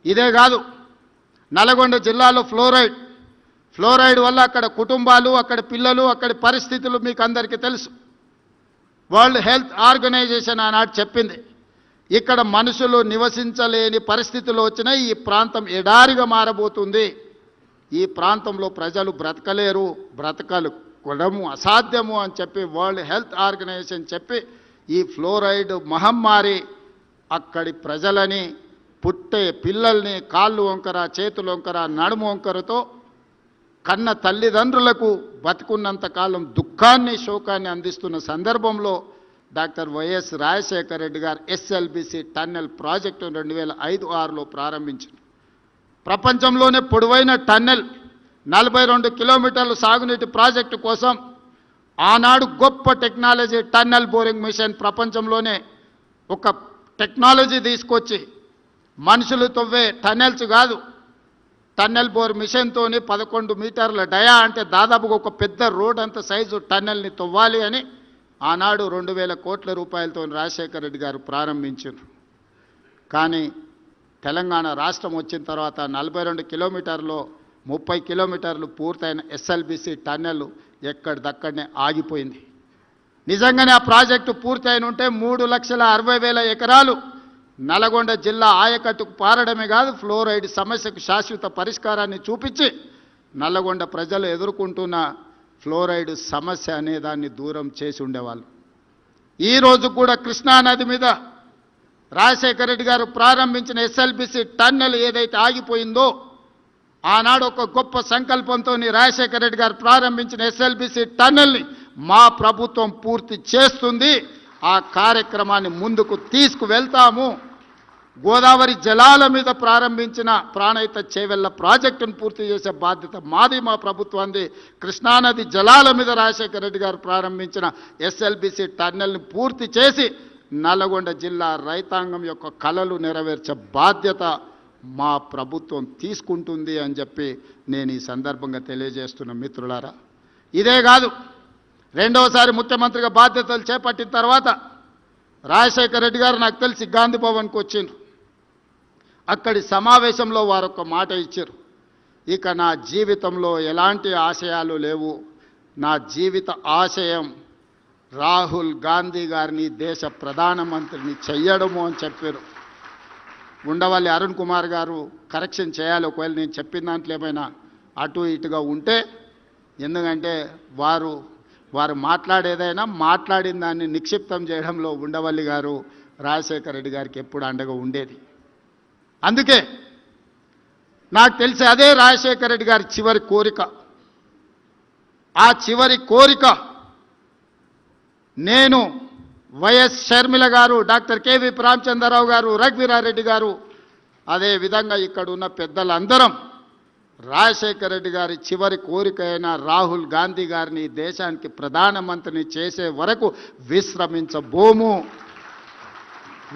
ఇదే కాదు, నల్గొండ జిల్లాలో ఫ్లోరైడ్ వల్ల అక్కడ కుటుంబాలు, అక్కడ పిల్లలు, అక్కడి పరిస్థితులు మీకు అందరికీ తెలుసు. వరల్డ్ హెల్త్ ఆర్గనైజేషన్ ఆనాడు చెప్పింది, ఇక్కడ మనుషులు నివసించలేని పరిస్థితులు వచ్చినాయి, ఈ ప్రాంతం ఎడారిగా మారబోతుంది, ఈ ప్రాంతంలో ప్రజలు బ్రతకలేరు, బ్రతకడము అసాధ్యము అని చెప్పి వరల్డ్ హెల్త్ ఆర్గనైజేషన్ చెప్పి ఈ ఫ్లోరైడ్ మహమ్మారి అక్కడి ప్రజలని, పుట్టే పిల్లల్ని కాళ్ళు వంకర, చేతులు వంకర, నడుము వంకరతో కన్న తల్లిదండ్రులకు బతుకున్నంత కాలం దుఃఖాన్ని, శోకాన్ని అందిస్తున్న సందర్భంలో డాక్టర్ వైఎస్ రాజశేఖర రెడ్డి గారు ఎస్ఎల్బిసి టన్నెల్ ప్రాజెక్టు 2005-06లో ప్రారంభించారు. ప్రపంచంలోనే పొడవైన టన్నెల్ 42 కిలోమీటర్ల సాగునీటి ప్రాజెక్టు కోసం ఆనాడు గొప్ప టెక్నాలజీ టన్నెల్ బోరింగ్ మిషన్, ప్రపంచంలోనే ఒక టెక్నాలజీ తీసుకొచ్చి మనుషులు తవ్వే టన్నెల్స్ కాదు, టన్నెల్ బోర్ మిషన్తోని 11 మీటర్ల డయా అంటే దాదాపుగా ఒక పెద్ద రోడ్ అంత సైజు టన్నెల్ని తవ్వాలి అని ఆనాడు 2000 కోట్ల రూపాయలతో రాజశేఖర రెడ్డి గారు ప్రారంభించారు. కానీ తెలంగాణ రాష్ట్రం వచ్చిన తర్వాత 42 కిలోమీటర్లో 30 కిలోమీటర్లు పూర్తయిన ఎస్ఎల్బిసి టన్నెల్ ఎక్కడిదక్కడనే ఆగిపోయింది. నిజంగానే ఆ ప్రాజెక్టు పూర్తయిన ఉంటే 3,60,000 ఎకరాలు నల్గొండ జిల్లా ఆయకట్టుకు పారడమే కాదు, ఫ్లోరైడ్ సమస్యకు శాశ్వత పరిష్కారాన్ని చూపించి నల్గొండ ప్రజలు ఎదుర్కొంటున్న ఫ్లోరైడ్ సమస్య అనే దాన్ని దూరం చేసి ఉండేవాళ్ళు. ఈరోజు కూడా కృష్ణానది మీద రాజశేఖర రెడ్డి గారు ప్రారంభించిన ఎస్ఎల్బిసి టన్నెల్ ఏదైతే ఆగిపోయిందో, ఆనాడు ఒక గొప్ప సంకల్పంతో రాజశేఖర రెడ్డి గారు ప్రారంభించిన ఎస్ఎల్బిసి టన్నెల్ని మా ప్రభుత్వం పూర్తి చేస్తుంది. ఆ కార్యక్రమాన్ని ముందుకు తీసుకువెళ్తాము. గోదావరి జలాల మీద ప్రారంభించిన ప్రాణహిత చేవెళ్ల ప్రాజెక్టును పూర్తి చేసే బాధ్యత మాది, మా ప్రభుత్వాన్ని. కృష్ణానది జలాల మీద రాజశేఖర రెడ్డి గారు ప్రారంభించిన ఎస్ఎల్బిసి టన్నెల్ని పూర్తి చేసి నల్గొండ జిల్లా రైతాంగం యొక్క కలలు నెరవేర్చే బాధ్యత మా ప్రభుత్వం తీసుకుంటుంది అని చెప్పి నేను ఈ సందర్భంగా తెలియజేస్తున్న మిత్రులారా. ఇదే కాదు, రెండోసారి ముఖ్యమంత్రిగా బాధ్యతలు చేపట్టిన తర్వాత రాజశేఖర రెడ్డి గారు నాకు తెలిసి గాంధీ భవన్కి వచ్చిండ్రు. అక్కడి సమావేశంలో వారు ఒక మాట ఇచ్చారు, ఇక నా జీవితంలో ఎలాంటి ఆశయాలు లేవు, నా జీవిత ఆశయం రాహుల్ గాంధీ గారిని దేశ ప్రధానమంత్రిని చెయ్యడము అని చెప్పారు. ఉండవల్లి అరుణ్ కుమార్ గారు కరెక్షన్ చేయాలి ఒకవేళ నేను చెప్పిన దాంట్లో ఏమైనా అటు ఇటుగా ఉంటే, ఎందుకంటే వారు మాట్లాడేదైనా మాట్లాడిన దాన్ని నిక్షిప్తం చేయడంలో ఉండవల్లి గారు రాజశేఖర రెడ్డి గారికి ఎప్పుడు అండగా ఉండేది. అందుకే నాకు తెలిసి అదే రాజశేఖర రెడ్డి గారి చివరి కోరిక. ఆ చివరి కోరిక నేను, వైఎస్ షర్మిల గారు, డాక్టర్ కేవీ రామచంద్రరావు గారు, రఘువీరారెడ్డి గారు, అదేవిధంగా ఇక్కడ ఉన్న పెద్దలందరం రాజశేఖర రెడ్డి గారి చివరి కోరిక అయిన రాహుల్ గాంధీ గారిని దేశానికి ప్రధానమంత్రిని చేసే వరకు విశ్రమించబోము.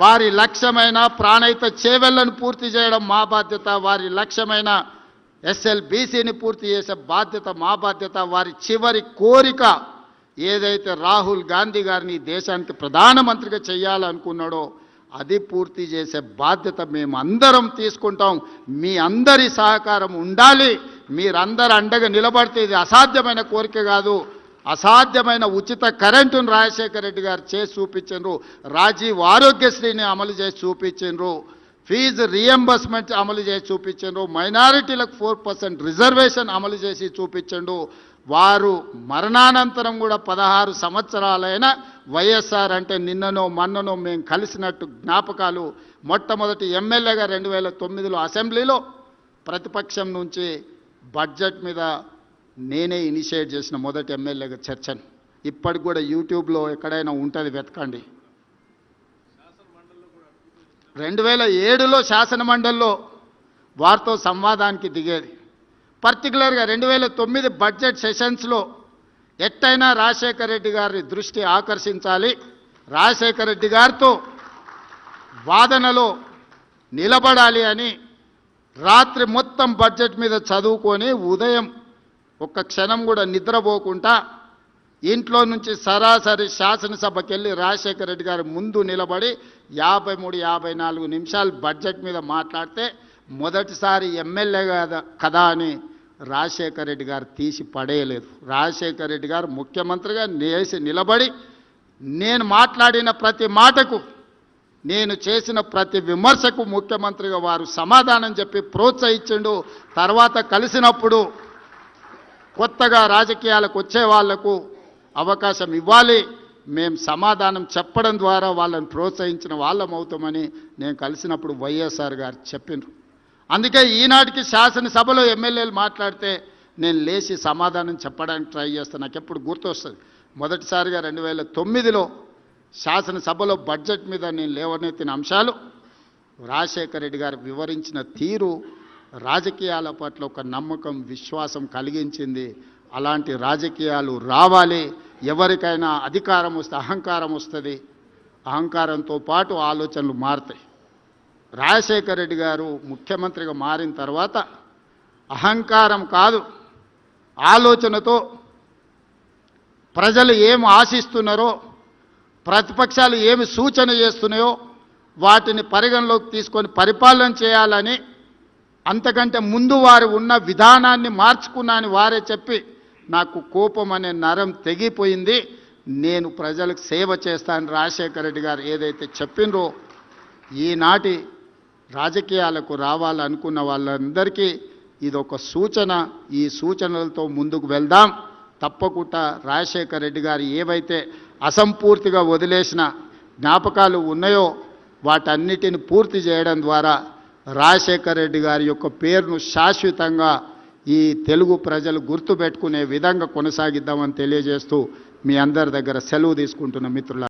వారి లక్ష్యమైన ప్రాణహిత చేవెళ్లను పూర్తి చేయడం మా బాధ్యత, వారి లక్ష్యమైన ఎస్ఎల్బిసిని పూర్తి చేసే బాధ్యత మా బాధ్యత. వారి చివరి కోరిక ఏదైతే రాహుల్ గాంధీ గారిని దేశానికి ప్రధానమంత్రిగా చేయాలనుకున్నాడో అది పూర్తి చేసే బాధ్యత మేమందరం తీసుకుంటాం. మీ అందరి సహకారం ఉండాలి. మీరందరూ అండగా నిలబడితే ఇది అసాధ్యమైన కోరిక కాదు. అసాధ్యమైన ఉచిత కరెంటును రాజశేఖర రెడ్డి గారు చేసి చూపించారు. రాజీవ్ ఆరోగ్యశ్రీని అమలు చేసి చూపించారు. ఫీజు రియంబర్స్మెంట్ అమలు చేసి చూపించారు. మైనారిటీలకు 4% రిజర్వేషన్ అమలు చేసి చూపించండు. వారు మరణానంతరం కూడా 16 సంవత్సరాలైన వైఎస్ఆర్ అంటే నిన్ననో మొన్ననో మేము కలిసినట్టు జ్ఞాపకాలు. మొట్టమొదటి ఎమ్మెల్యేగా 2009లో అసెంబ్లీలో ప్రతిపక్షం నుంచి బడ్జెట్ మీద నేనే ఇనిషియేట్ చేసిన మొదటి ఎమ్మెల్యేగా చర్చను. ఇప్పటికి కూడా యూట్యూబ్లో ఎక్కడైనా ఉంటుంది, వెతకండి. 2007లో శాసనమండలిలో వారితో సంవాదానికి దిగేది. పర్టికులర్గా 2009 బడ్జెట్ సెషన్స్లో ఎట్టయినా రాజశేఖర రెడ్డి గారి దృష్టి ఆకర్షించాలి, రాజశేఖర రెడ్డి గారితో వాదనలో నిలబడాలి అని రాత్రి మొత్తం బడ్జెట్ మీద చదువుకొని ఉదయం ఒక్క క్షణం కూడా నిద్రపోకుండా ఇంట్లో నుంచి సరాసరి శాసనసభకి వెళ్ళి రాజశేఖర రెడ్డి గారి ముందు నిలబడి 53-54 నిమిషాలు బడ్జెట్ మీద మాట్లాడితే మొదటిసారి ఎమ్మెల్యే కదా అని రాజశేఖర రెడ్డి గారు తీసి పడేయలేదు. రాజశేఖర రెడ్డి గారు ముఖ్యమంత్రిగా నిలబడి నేను మాట్లాడిన ప్రతి మాటకు, నేను చేసిన ప్రతి విమర్శకు ముఖ్యమంత్రిగా వారు సమాధానం చెప్పి ప్రోత్సహించిండు. తర్వాత కలిసినప్పుడు కొత్తగా రాజకీయాలకు వచ్చే వాళ్లకు అవకాశం ఇవ్వాలి, మేము సమాధానం చెప్పడం ద్వారా వాళ్ళని ప్రోత్సహించిన వాళ్ళం అవుతామని నేను కలిసినప్పుడు వైఎస్ఆర్ గారు చెప్పినారు. అందుకే ఈనాటికి శాసనసభలో ఎమ్మెల్యేలు మాట్లాడితే నేను లేచి సమాధానం చెప్పడానికి ట్రై చేస్తాను. నాకు ఎప్పుడు గుర్తొస్తుంది, మొదటిసారిగా 2009లో శాసనసభలో బడ్జెట్ మీద నేను లేవనెత్తిన అంశాలు రాజశేఖర రెడ్డి గారు వివరించిన తీరు రాజకీయాల పట్ల ఒక నమ్మకం, విశ్వాసం కలిగించింది. అలాంటి రాజకీయాలు రావాలి. ఎవరికైనా అధికారం వస్తే అహంకారం వస్తుంది, అహంకారంతో పాటు ఆలోచనలు మారుతాయి. రాజశేఖర రెడ్డి గారు ముఖ్యమంత్రిగా మారిన తర్వాత అహంకారం కాదు, ఆలోచనతో ప్రజలు ఏం ఆశిస్తున్నారో, ప్రతిపక్షాలు ఏమి సూచన చేస్తున్నాయో వాటిని పరిగణలోకి తీసుకొని పరిపాలన చేయాలని, అంతకంటే ముందు వారు ఉన్న విధానాన్ని మార్చుకున్నాని వారే చెప్పి నాకు కోపం అనే నరం తెగిపోయింది, నేను ప్రజలకు సేవ చేస్తానని రాజశేఖర రెడ్డి గారు ఏదైతే చెప్పినరో, ఈనాటి రాజకీయాలకు రావాలనుకున్న వాళ్ళందరికీ ఇదొక సూచన. ఈ సూచనలతో ముందుకు వెళ్దాం. తప్పకుండా రాజశేఖర రెడ్డి గారు ఏవైతే అసంపూర్తిగా వదిలేసిన జ్ఞాపకాలు ఉన్నాయో వాటన్నిటిని పూర్తి చేయడం ద్వారా రాజశేఖర రెడ్డి గారి యొక్క పేరును శాశ్వతంగా ఈ తెలుగు ప్రజలు గుర్తుపెట్టుకునే విధంగా కొనసాగిద్దామని తెలియజేస్తూ మీ అందరి దగ్గర సెలవు తీసుకుంటున్న మిత్రుల